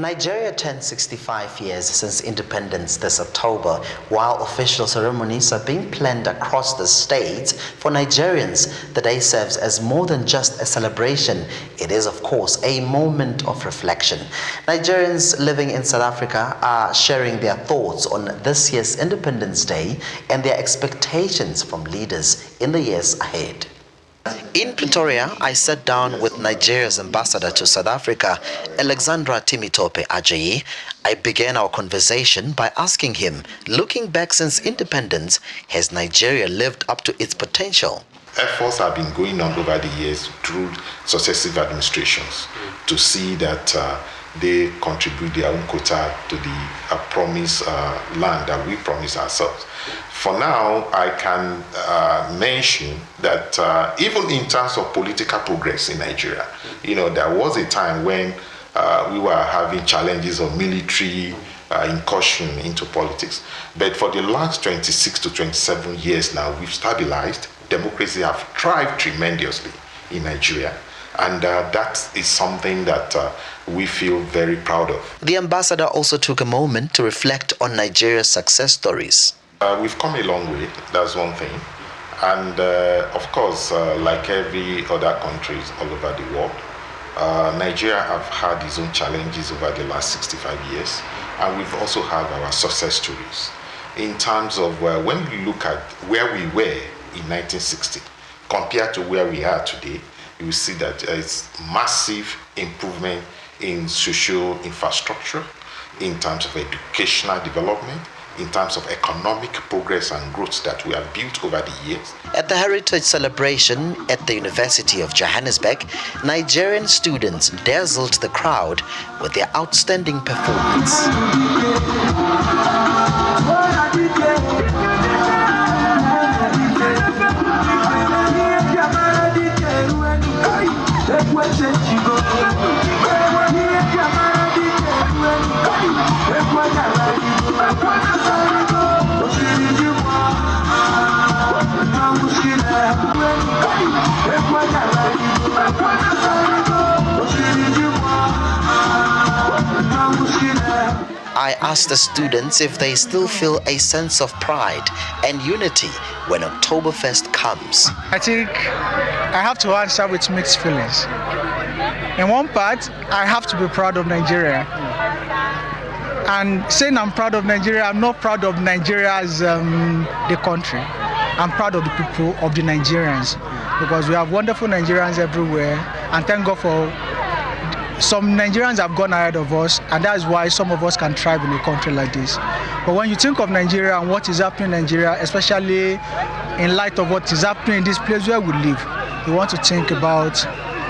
Nigeria turned 65 years since independence this October, while official ceremonies are being planned across the state. For Nigerians, the day serves as more than just a celebration. It is, of course, a moment of reflection. Nigerians living in South Africa are sharing their thoughts on this year's Independence Day and their expectations from leaders in the years ahead. In Pretoria, I sat down with Nigeria's ambassador to South Africa, Alexandra Timitope Ajayi. I began our conversation by asking him, looking back since independence, has Nigeria lived up to its potential? Efforts have been going on over the years through successive administrations to see that they contribute their own quota to the promised land that we promised ourselves. For now, I can mention that even in terms of political progress in Nigeria, there was a time when we were having challenges of military incursion into politics. But for the last 26 to 27 years now, we've stabilized. Democracy have thrived tremendously in Nigeria. And that is something that we feel very proud of. The ambassador also took a moment to reflect on Nigeria's success stories. We've come a long way, that's one thing. And of course, like every other countries all over the world, Nigeria have had its own challenges over the last 65 years. And we've also had our success stories. In terms of when we look at where we were in 1960 compared to where we are today, you will see that it's massive improvement in social infrastructure, in terms of educational development, in terms of economic progress and growth that we have built over the years. At the Heritage Celebration at the University of Johannesburg, Nigerian students dazzled the crowd with their outstanding performance. I asked the students if they still feel a sense of pride and unity when Oktoberfest comes. I think I have to answer with mixed feelings. In one part, I have to be proud of Nigeria. And saying I'm proud of Nigeria, I'm not proud of Nigeria as the country. I'm proud of the people, of the Nigerians, because we have wonderful Nigerians everywhere, and thank God for some Nigerians have gone ahead of us, and that's why some of us can thrive in a country like this. But when you think of Nigeria and what is happening in Nigeria, especially in light of what is happening in this place where we live, you want to think about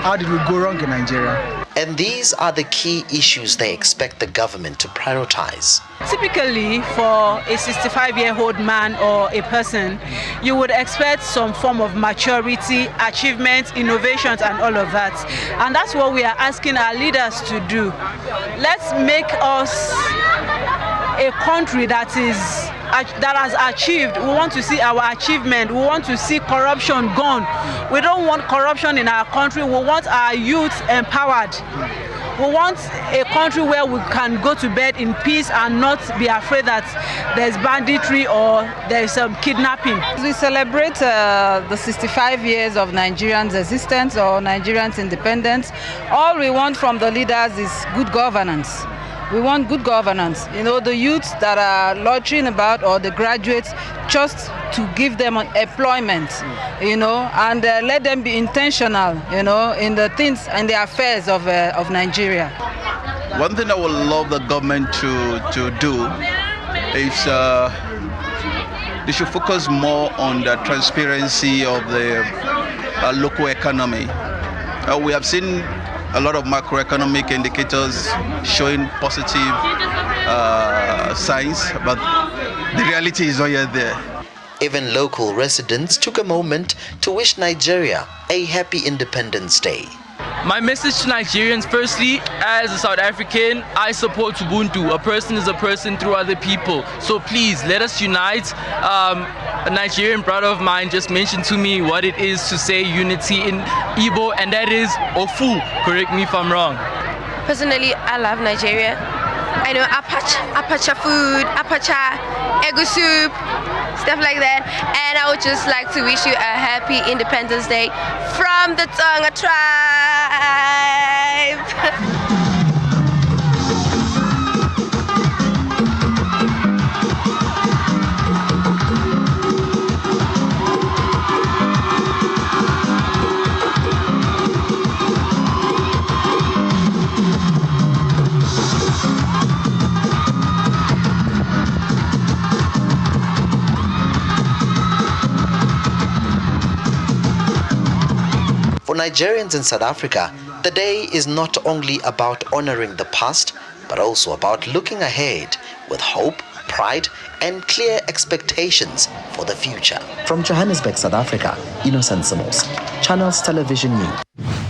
how did we go wrong in Nigeria. And these are the key issues they expect the government to prioritize. Typically, for a 65-year-old man or a person, you would expect some form of maturity, achievements, innovations, and all of that. And that's what we are asking our leaders to do. Let's make us a country that has achieved. We want to see our achievement. We want to see corruption gone. We don't want corruption in our country. We want our youth empowered. We want a country where we can go to bed in peace and not be afraid that there's banditry or there's kidnapping. We celebrate the 65 years of Nigerians' existence or Nigerians' independence. All we want from the leaders is good governance. We want good governance. The youths that are loitering about or the graduates, just to give them employment, and let them be intentional, in the things and the affairs of Nigeria. One thing I would love the government to do is they should focus more on the transparency of the local economy. We have seen a lot of macroeconomic indicators showing positive signs, but the reality is not yet there. Even local residents took a moment to wish Nigeria a happy Independence Day. My message to Nigerians, firstly, as a South African, I support Ubuntu. A person is a person through other people. So please, let us unite. A Nigerian brother of mine just mentioned to me what it is to say unity in Igbo, and that is Ofu. Correct me if I'm wrong. Personally, I love Nigeria. I know apacha food, apacha, egu soup, stuff like that. And I would just like to wish you a happy Independence Day from the Tonga tribe. For Nigerians in South Africa, the day is not only about honoring the past, but also about looking ahead with hope, pride, and clear expectations for the future. From Johannesburg, South Africa, Innocent Samos, Channels Television News.